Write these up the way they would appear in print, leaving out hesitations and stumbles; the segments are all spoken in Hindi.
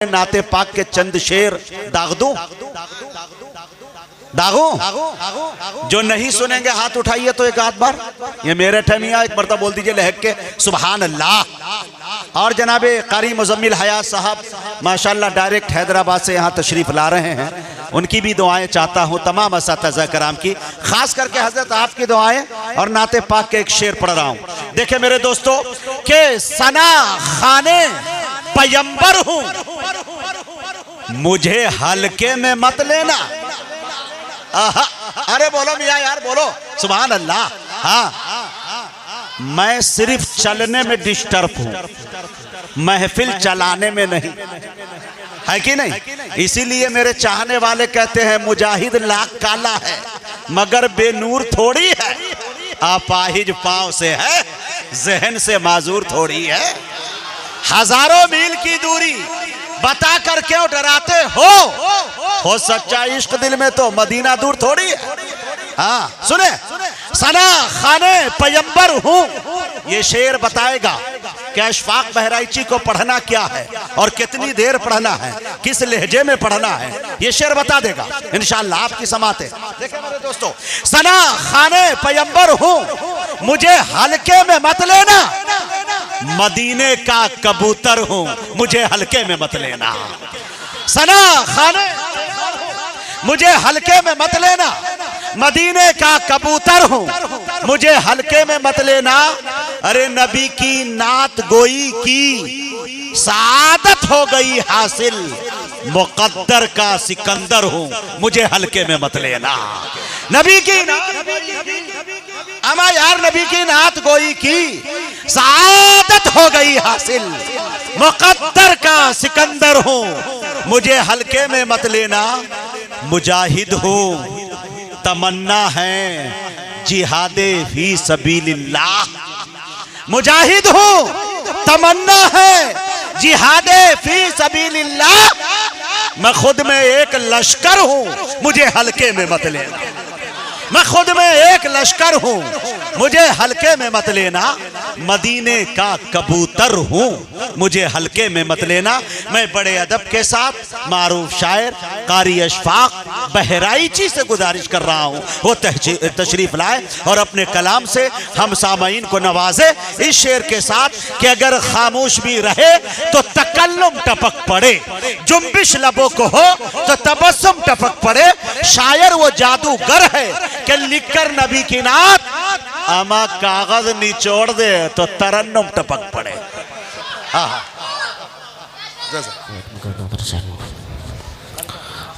नाते पाक के चंद शेर दाग दूं? दागो? जो नहीं सुनेंगे हाथ उठाइए तो एक आध बार। ये मेरे ठमिया एक मरतबा बोल दीजिए लहक के सुभान अल्लाह। और जनाबे कारी मुजम्मिल हयात साहब माशाल्लाह डायरेक्ट हैदराबाद से यहाँ तशरीफ ला रहे हैं, उनकी भी दुआएं चाहता हूँ, तमाम असातिज़ा कराम की, खास करके हजरत आपकी दुआएं। और नाते पाक के एक शेर पढ़ रहा हूँ। देखे मेरे दोस्तों के सना खाने पैगंबर हूँ, मुझे हल्के में मत लेना। अरे बोलो मियाँ यार बोलो सुभान अल्लाह। हाँ, मैं सिर्फ चलने में डिस्टर्ब हूँ, महफिल चलाने में नहीं, है कि नहीं? इसीलिए मेरे चाहने वाले कहते हैं मुजाहिद लाख काला है मगर बेनूर थोड़ी है, अपाहिज पांव से है जहन से माजूर थोड़ी है। हजारों मील की दूरी बता कर क्यों डराते हो सच्चा इश्क दिल में तो मदीना दूर थोड़ी है। हाँ सुने, सना खाने पैगंबर हूँ, ये शेर बताएगा कि अशफाक बहराइची को पढ़ना क्या है और कितनी देर पढ़ना है, किस लहजे में पढ़ना है, ये शेर बता देगा इंशाअल्लाह आपकी समाते। देखिए मेरे दोस्तों, सना खाने पैगंबर हूँ, मुझे हल्के में मत लेना, मदीने का कबूतर हूँ, मुझे हल्के में मत लेना। सना खाने मुझे हल्के में मत लेना, मदीने का कबूतर हूँ, मुझे हल्के में मत लेना। अरे नबी की नात गोई की सादत हो गई हासिल, मुकद्दर का सिकंदर हूँ, मुझे हल्के में मत लेना। नबी की अमा यार नबी की नात गोई की सादत हो गई हासिल, मुकद्दर का सिकंदर हूँ, मुझे हल्के में मत लेना। मुजाहिद हूँ, तमन्ना है जिहादे फी सबीलिल्लाह, मुजाहिद हूँ, तमन्ना है जिहादे फी सबीलिल्लाह, मैं खुद में एक लश्कर हूँ, मुझे हल्के में मत लेना। मैं खुद में एक लश्कर हूँ, मुझे हल्के में मत लेना। मदीने का कबूतर हूँ, मुझे हल्के में मत लेना। मैं बड़े अदब के साथ मारूफ शायर कारी अशफाक बहराइची से गुजारिश कर रहा हूँ वो तशरीफ लाए और अपने कलाम से हम सामाईन को नवाजे इस शेर के साथ कि अगर खामोश भी रहे तो तकल्लुम टपक पड़े, जुम्बिश लबों को हो तो तबस्सुम टपक पड़े। शायर वो जादूगर है कि लिखकर नबी की नात अमा कागज निचोड़ दे तो तरन्नुम टपक पड़े।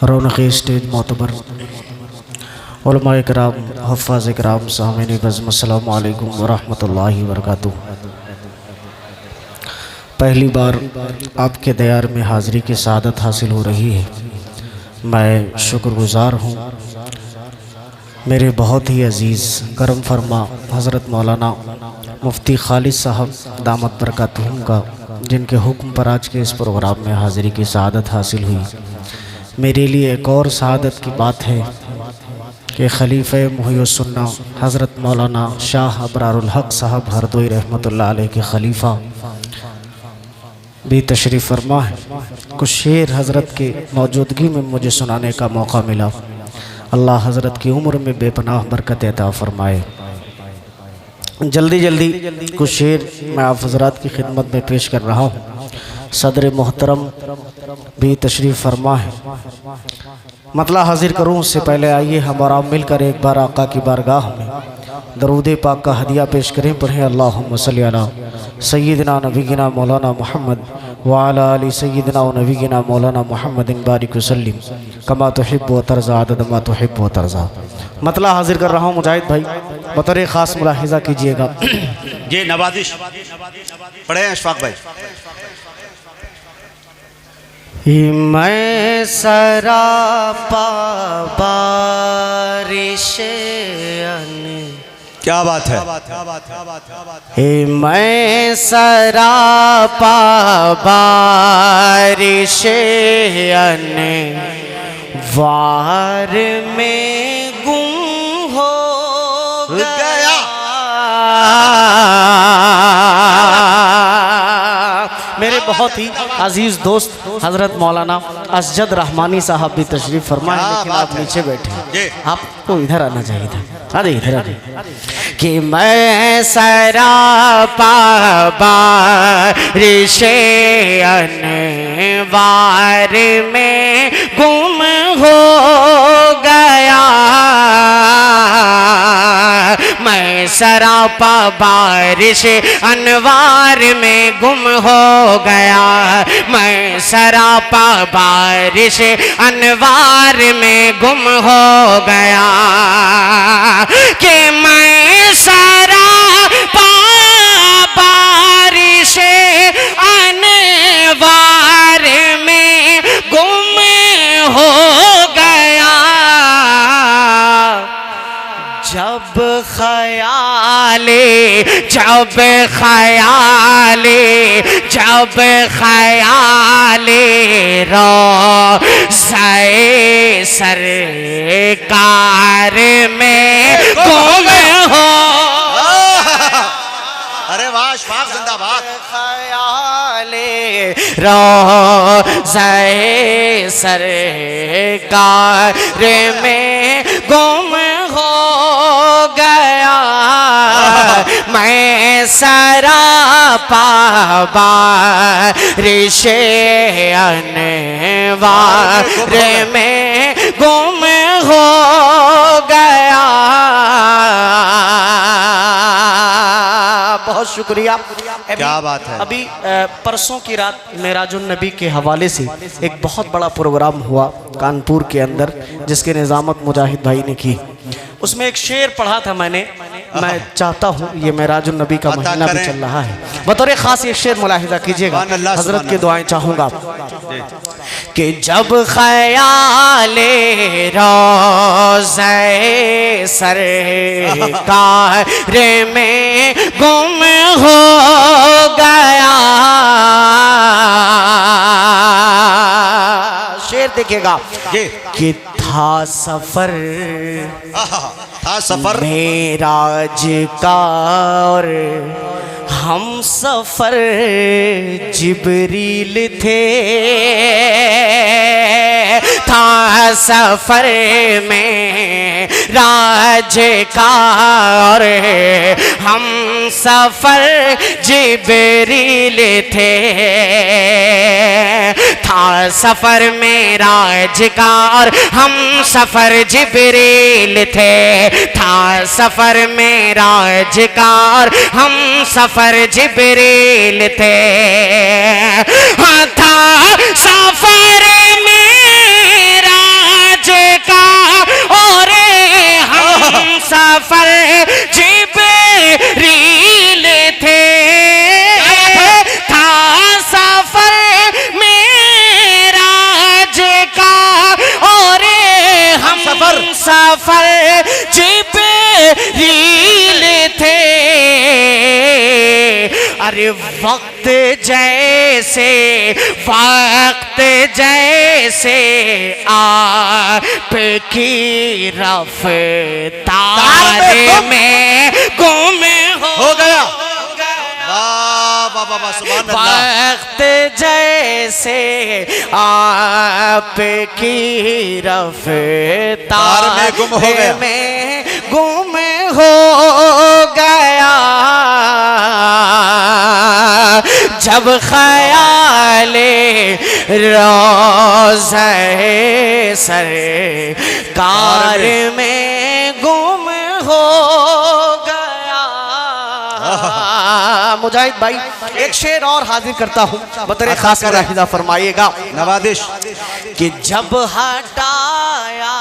रौनक स्टेज मोतबर उलमा इकराम हफ़ाज़ इकराम सामीन बज़्म अस्सलामु अलैकुम व रहमतुल्लाहि व बरकातुहू। पहली बार आपके दयार में हाज़िरी की सआदत हासिल हो रही है, मैं शुक्रगुज़ार हूँ। मेरे बहुत ही अज़ीज़ करम फरमा हज़रत मौलाना मुफ्ती खालिद साहब दामत बरकातुहू का, जिनके हुक्म पर आज के इस प्रोग्राम में हाज़िरी की सआदत हासिल हुई। मेरे लिए एक और सआदत की बात है कि खलीफ़े मुहय्यिस सुन्ना हज़रत मौलाना शाह अबरारुल हक़ साहब हरदोई रहमतुल्लाह अलैह के खलीफ़ा भी तशरीफ़ फरमा है। कुछ शेर हज़रत के मौजूदगी में मुझे सुनाने का मौका मिला। अल्लाह हज़रत की उम्र में बेपनाह बरकत अता फ़रमाए। जल्दी कुछ शेर मैं आप हज़रात की खिदमत में पेश कर रहा हूँ। सदर मोहतरम भी तशरीफ़ फरमा है, मतला हाजिर करूँ उससे पहले आइए हम और आप मिलकर एक बार आका की बारगाह में दरूद पाक का हदिया पेश करें। पढ़ें अल्लाहुम्मा सल्ली अला सय्यिदना नबीना मौलाना मोहम्मद व अला आलि सय्यिदना व नबीना मौलाना मोहम्मदिन बारिक वसल्लिम कमा तुहिब्बु व तर्ज़ा अदद मा तुहिब्बु व तर्ज़ा। मतला हाजिर कर रहा हूँ मुजाहिद भाई, बतौर ख़ास मुलाहिज़ा कीजिएगा। ये नवाजिश पढ़े अशफाक भाई। मैं सरापा बारिश क्या बात है, मैं सरापा बारिश वार में गुम हो गया। मेरे बहुत ही अजीज दोस्त हजरत मौलाना असजद रहमानी साहब भी तशरीफ फरमाए, क्या लेकिन बात आप है। नीचे बैठे, जी। आपको इधर आना चाहिए था। अरे इधर आने कि मैं सरापा बारिशे अनवार में गुम हो गया, मैं सरापा बारिश अनवार में गुम हो गया, मैं सरापा बारिश अनवार में गुम हो गया, कि मैं सरापा बारिश अनवार में गुम हो गया, जब ख़याले जब ख़याले जब ख़याले रोज़े सरकार में गुम हो, अरे वाह अशफाक जिंदाबाद। ख़याले रोज़े सरकार में गुम हो गया, मैं सरापा बारिशे अनवार में गुम हो गया। बहुत शुक्रिया। क्या बात है। अभी परसों की रात मेराजुन नबी के हवाले से एक बहुत बड़ा प्रोग्राम हुआ कानपुर के अंदर, जिसकी निजामत मुजाहिद भाई ने की। उसमें एक शेर पढ़ा था मैंने, मैं चाहता हूँ ये मेराजुन नबी का महीना भी चल रहा है, बतौर खास ये शेर मुलाहिजा कीजिएगा, हजरत की दुआएं चाहूँगा कि जब ख़याले रोज़े सरकार में गुम हो गया, शेर देखिएगा कि था सफर था सफर मेराज का और हम सफर जिब्रील थे, था सफर में राज का और हम सफर जिब्रील थे, था सफर में राज का और हम सफर जिब्रील थे, था सफर में राज का और हम सफर जिब्रील थे, हाँ था सफर में राज का और हम सफर जिब्रील थे, था सफर में राज का और हम सफर जिब्रील थे, अरे वक्त जैसे आपकी रफ्तार में गुम हो गया, सुभान अल्लाह। वक्त जैसे आपकी रफ्तार में गुम हो गया, में गुम हो गया, जब ख़याले रोज़े सरकार में गुम हो गया। मुजाहिद भाई एक शेर और हाजिर करता हूँ, बतौर खास मुलाहिजा फरमाइएगा। नवादिश कि जब हटाया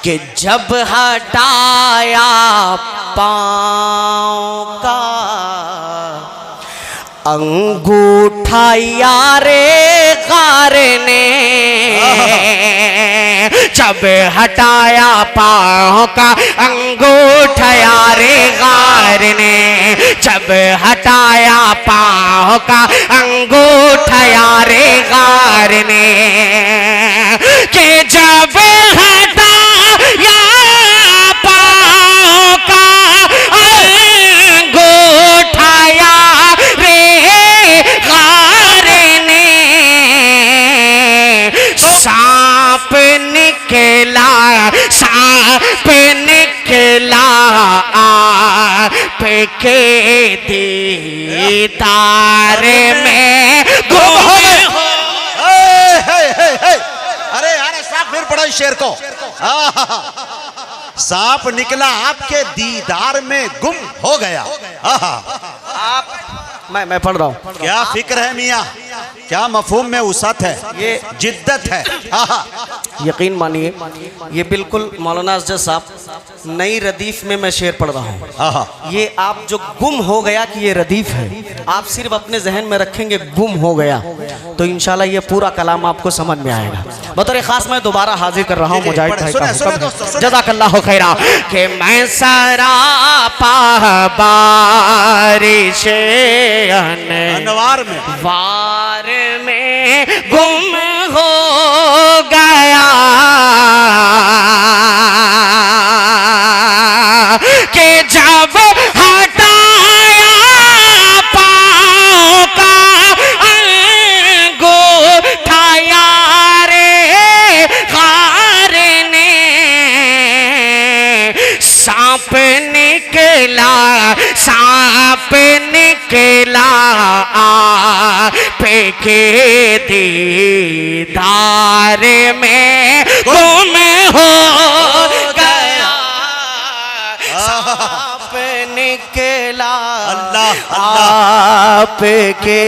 कि जब हटाया पाँव का अंगूठा यारे गार ने, जब हटाया पाँव का अंगूठा यारे गार ने, जब हटाया पाँव का अंगूठा यारे गार ने, कि जब हटाया पाँव का अंगूठा यारे के दीदार में गुम हो। अरे यार सांप फिर पढ़ो इस शेर को। सांप निकला आपके दीदार में गुम हो गया। आप मैं पढ़ रहा हूँ। क्या फिक्र है मियाँ, क्या मफहूम में वसअत है, ये जिद्दत है। यकीन मानिए ये बिल्कुल मौलाना अजद साहब नई रदीफ में मैं शेर पढ़ रहा हूँ। ये आप जो गुम हो गया कि ये रदीफ है, आप सिर्फ अपने जहन में रखेंगे गुम हो गया तो इंशाल्लाह ये पूरा कलाम आपको समझ में आएगा। बतौर खास मैं दोबारा हाजिर कर रहा हूँ मुजाहिद भाई का हुक्म, जज़ाकल्लाहु खैरा। कि मैं सरापा बारिश अनवार में वार में गुम हो गया कि जब हटाया पाँव का अंगूठा यारे गार ने सांप निकला पे के दीदार में गुम हो गया। सांप निकला आप के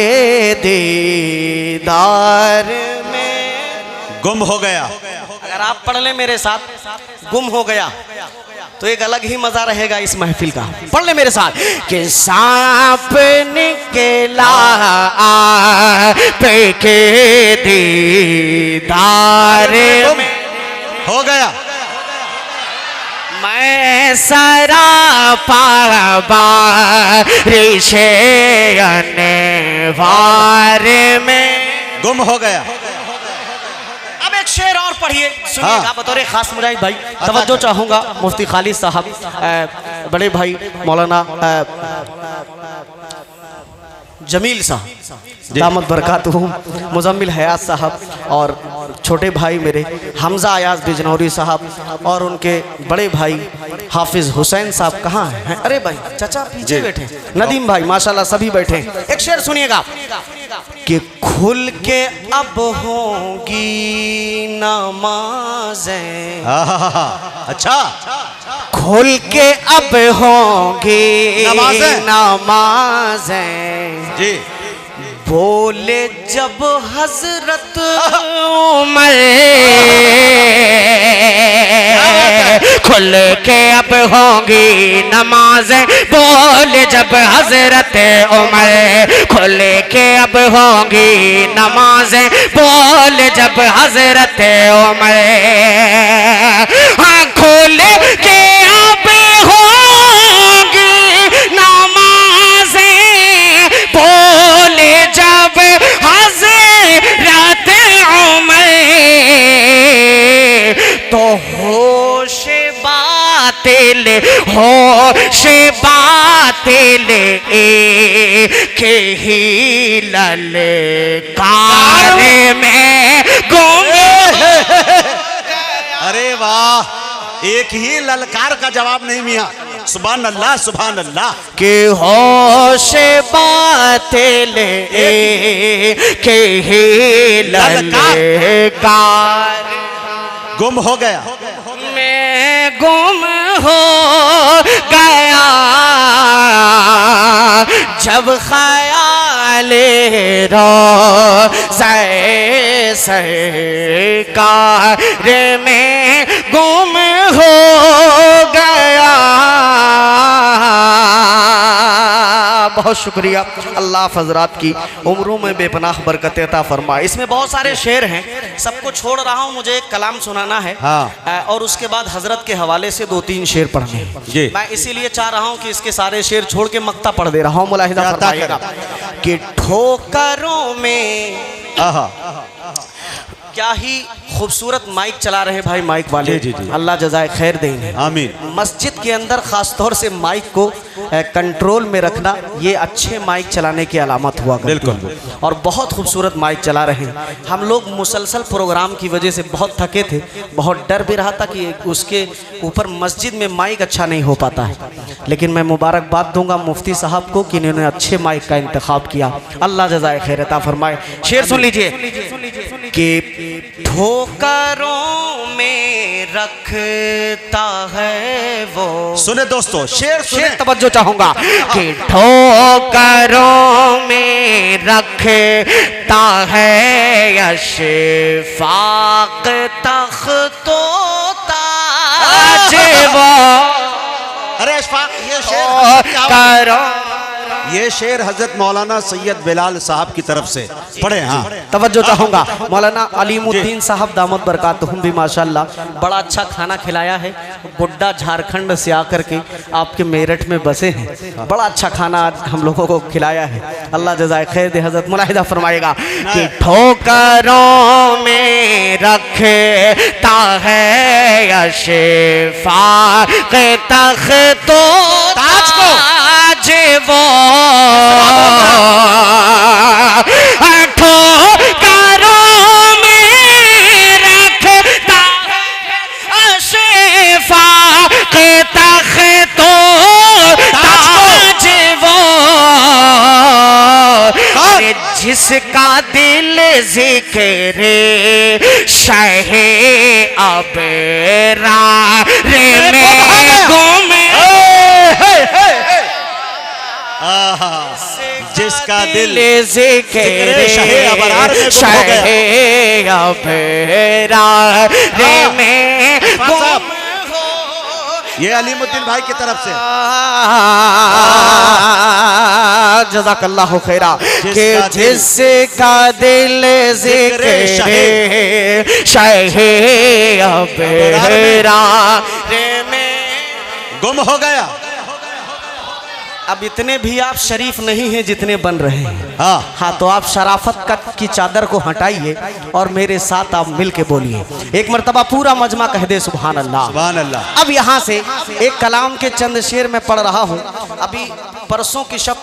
दीदार में गुम हो गया। अगर आप पढ़ लें मेरे साथ गुम हो गया तो एक अलग ही मजा रहेगा इस महफिल का। पढ़ ले मेरे साथ कि सांप निकला पे के दीदार में हो गया। मैं सरापा बारिश अनवार में गुम हो गया। अब एक शेर और पढ़िए सुनिएगा। बतौर खास मुजाहिद भाई तवज्जो चाहूंगा मुफ्ती खालिद साहब, बड़े भाई मौलाना जमील साहब दामद बरकातुहुम, मुजम्मिल हयात साहब और छोटे भाई मेरे हमजा अयाज बिजनौरी साहब और उनके बड़े भाई हाफिज हुसैन साहब कहाँ हैं? अरे भाई चाचा पीछे बैठे, नदीम भाई माशाल्लाह सभी बैठे। एक शेर सुनिएगा कि खुल के अब होंगी नमाज़ें, अच्छा खुल के अब होंगी नमाज़ें जी। बोले जब हजरत उमर, खुल के अब होंगी नमाज़ें, बोले जब हजरत उमर, खुल के अब होंगी नमाज़ें, बोले जब हजरत उमर। हाँ खुल के अब होंगी नमाज़ें, बोले जब हज़रत उमर, तो होश बातिल के ही ललकार में गुम। अरे वाह, एक ही ललकार का जवाब नहीं मियां। सुभान अल्लाह सुभान अल्लाह। के होश बातिल के ही ललकार गुम हो गया। मैं गुम हो गया जब ख्याल सरकार में गुम हो गया। बहुत शुक्रिया, अल्लाह हज़रात की उम्रों में बेपनाह बरकत अता फरमा। इसमें बहुत सारे शेर हैं, सबको छोड़ रहा हूँ, मुझे एक कलाम सुनाना है। हाँ। और उसके बाद हजरत के हवाले से 2-3 शेर पढ़ने हैं। मैं इसीलिए चाह रहा हूँ कि इसके सारे शेर छोड़ के मक्ता पढ़ दे रहा हूँ। मुलाहिजा फरमाइएगा कि ठोकरों में क्या ही खूबसूरत माइक चला रहे भाई, माइक वाले। जी, जी, जी। अल्लाह जज़ाए खैर दें, आमीन। मस्जिद के अंदर ख़ास तौर से माइक को कंट्रोल में रखना ये अच्छे माइक चलाने की अलामत हुआ करती बिल्कुल। है। और बहुत खूबसूरत माइक चला रहे हैं। हम लोग मुसलसल प्रोग्राम की वजह से बहुत थके थे, बहुत डर भी रहा था कि उसके ऊपर मस्जिद में माइक अच्छा नहीं हो पाता है, लेकिन मैं मुबारकबाद दूंगा मुफ्ती साहब को कि इन्होंने अच्छे माइक का इंतखाब किया। अल्लाह जज़ाए खैर अता फरमाए। शेर सुन लीजिए कि ठोकरों में रखता है वो। सुने दोस्तों, शेर सुने। तवज्जो चाहूंगा कि ठोकरों में रखता है अशफाक तख्तो ताज वो। अरे अशफाक, ये शेर हजरत मौलाना सैयद बिलाल साहब की तरफ से पढ़े। हाँ, तवज्जो चाहूंगा। मौलाना अलीमुद्दीन साहब दामद बरकातहुम भी माशाल्लाह बड़ा अच्छा खाना खिलाया है। गुड्डा झारखंड से आकर के आपके मेरठ में बसे हैं, बड़ा अच्छा खाना आज हम लोगों को खिलाया है। अल्लाह जज़ाए खैर दे। हजरत मुलाहिदा फरमाएगा कि ठोकरों में रखता है अशफाक तख्तो ताज वो। ठोकरों में रखता है अशफाक तख्तो ताज वो। जिसका दिल जिक्र शहे अबरार में गुम, जिसका दिल जिक्र शहे अबरार में गुम हो गया। शहे अबरार में गुम। ये अलीमुद्दीन भाई की तरफ से जज़ाकल्लाहु खैरा। कि जिसका दिल जिक्र शहे अबरार में गुम हो गया। अब इतने भी आप शरीफ नहीं हैं जितने बन रहे हैं। हाँ, तो आप शराफत की चादर को हटाइए और मेरे साथ आप मिल के बोलिए एक मर्तबा पूरा मजमा कह दे सुभान अल्लाह। सुभान अल्लाह। अब यहाँ से एक कलाम के चंद शेर में पढ़ रहा हूँ। अभी परसों की शब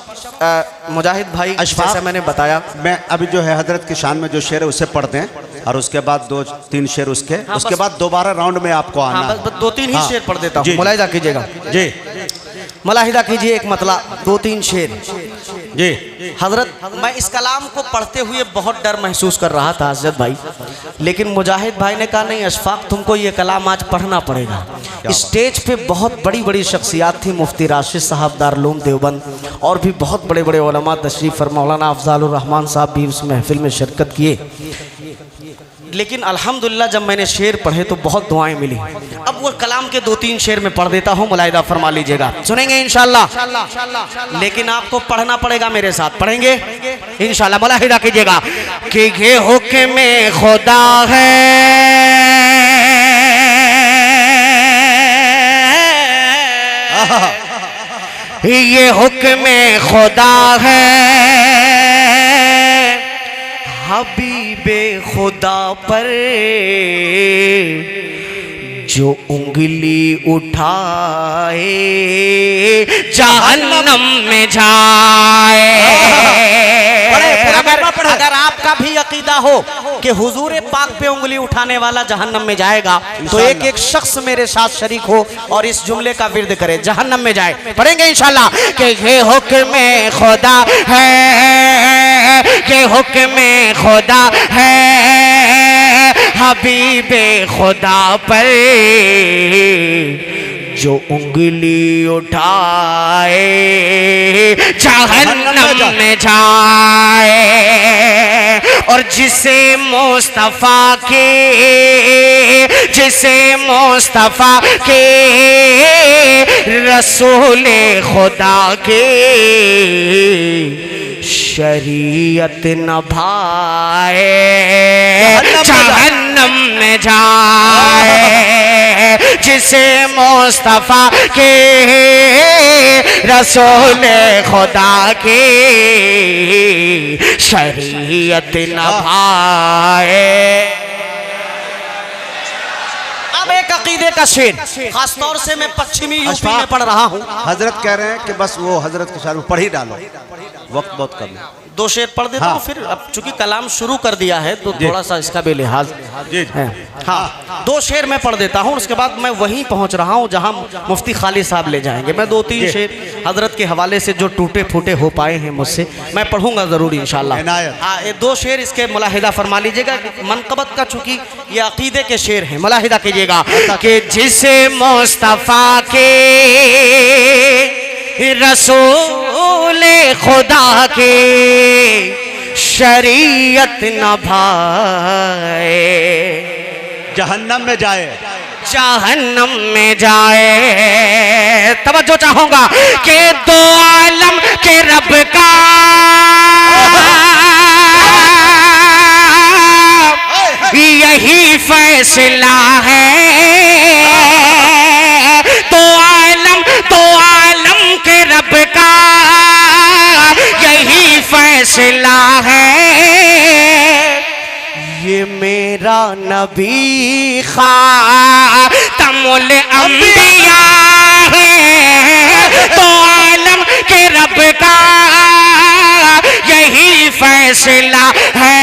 मुजाहिद भाई जैसे मैंने बताया, मैं अभी जो है हजरत की शान में जो शेर है उसे पढ़ते हैं और उसके बाद 2-3 शेर उसके बाद दोबारा राउंड में आपको आना है। बस 2-3 ही शेर पढ़ देता हूँ। मुलाहिदा कीजिएगा जी, मुलाहिदा कीजिए एक मतलब 2-3 शेर जी। हजरत, मैं इस कलाम को पढ़ते हुए बहुत डर महसूस कर रहा था हजरत भाई, लेकिन मुजाहिद भाई ने कहा नहीं अशफाक तुमको ये कलाम आज पढ़ना पड़ेगा। स्टेज पे बहुत बड़ी बड़ी शख्सियात थी, मुफ्ती राशिद साहब दारुल देवबंद और भी बहुत बड़े बड़े उलमा तशरीफ फरमा। मौलाना अफजालुर रहमान साहब भी उस महफिल में शिरकत किए। लेकिन अल्हम्दुलिल्लाह जब मैंने शेर पढ़े तो बहुत दुआएं मिली। अब वो कलाम के 2-3 शेर में पढ़ देता हूँ, मुलाहिदा फरमा लीजिएगा, सुनेंगे इंशाल्लाह। लेकिन आपको पढ़ना पड़ेगा मेरे साथ, पढ़ेंगे इंशाल्लाह। मुलाहिदा कीजिएगा कि ये हुक्म खुदा है, ये हुक्म खुदा है, हबीबे खुदा पर जो उंगली उठाए जहन्नम में जाए। अगर आपका भी अकीदा हो कि हुजूर पाक पे उंगली उठाने वाला जहन्नम में जाएगा तो एक एक शख्स मेरे साथ शरीक हो और इस जुमले का विर्द करे, जहन्नम में जाए। पढ़ेंगे इंशाल्लाह कि ये हुक्म खुदा है, ये हुक्म खुदा है, हबीबे खुदा पर जो उंगली उठाए जहन्नम में जाए। और जिसे मुस्तफा के रसूले खुदा के शरीयत न भाए जहन्नम में जाए। जिसे मुस्तफा के रसूले खुदा के शरीयत न भाए। अब एक अकीदे का शेर, खासतौर से मैं पश्चिमी यूपी में पढ़ रहा हूँ। हजरत कह रहे हैं कि बस वो हजरत के शायर पढ़ ही डालो, वक्त बहुत कम है। 2 शेर पढ़ देता हूँ, फिर अब चूंकि कलाम शुरू कर दिया है तो थोड़ा सा इसका भी लिहाज है। हाँ, 2 शेर मैं पढ़ देता हूँ, उसके बाद मैं वहीं पहुँच रहा हूँ जहाँ मुफ्ती खालिद साहब ले जाएंगे। मैं 2-3 शेर हजरत के हवाले से जो टूटे फूटे हो पाए हैं मुझसे, मैं पढ़ूंगा ज़रूर इंशाल्लाह। हाँ, ये 2 शेर इसके मुलाहिदा फरमा लीजिएगा। मनकबत का चूंकि ये अकीदे के शेर हैं, मुलाहिदा कीजिएगा कि जिसे मुस्तफ़ा के रसूल खुदा के शरीयत न भाए, जहन्नम में जाए, जहन्नम में जाए। तवज्जो चाहूंगा कि 2 आलम के रब का यही फैसला है। 2 आलम के रब का यही फैसला है। ये मेरा नबी खातमुल अंबिया है। 2 आलम के रब का यही फैसला है।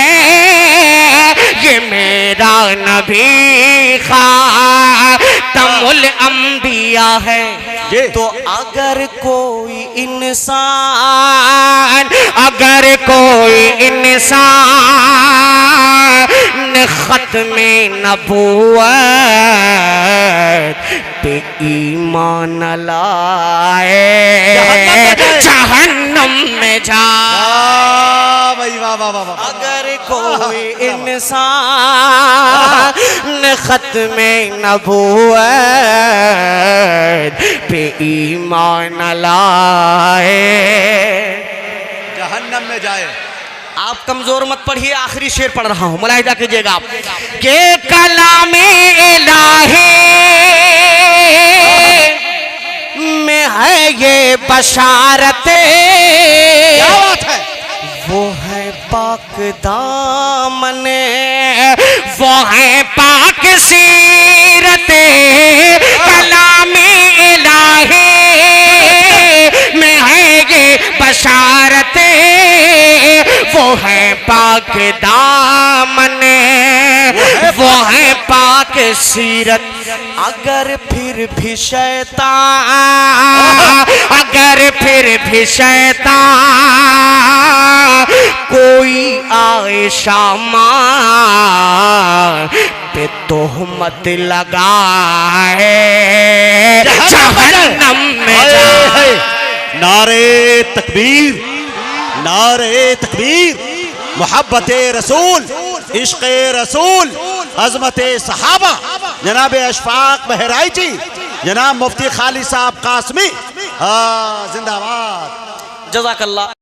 ये मेरा नबी खातमुल अंबिया है। तो अगर कोई इंसान ख़त्मे नबूवत पे ईमान लाए, जहन्नम में जाए। अगर कोई इंसान ख़त्मे नबूवत पे ईमान लाए, जहन्नम में जाए। आप कमजोर मत पढ़िए, आखिरी शेर पढ़ रहा हूं, मुलाहिदा कीजिएगा आप के कलामे इलाही में है ये बशारते। क्या बात है? वो है पाक दामने, वो है पाक सीरते। कलामे इलाही में है ये बशारते, वो है पाक दामने, वो है पाक सीरत। अगर फिर भी शैतान कोई आए शामान पे तोहमत लगाए, जहन्नम में जाए। नारे तकबीर, नारे तकबीर, मोहब्बत रसूल, इश्क़ रसूल, अज़मत सहाबा, जनाब अशफाक बहराइची, जनाब मुफ्ती खालिद साहब कासमी, जिंदाबाद। जज़ाकल्लाह।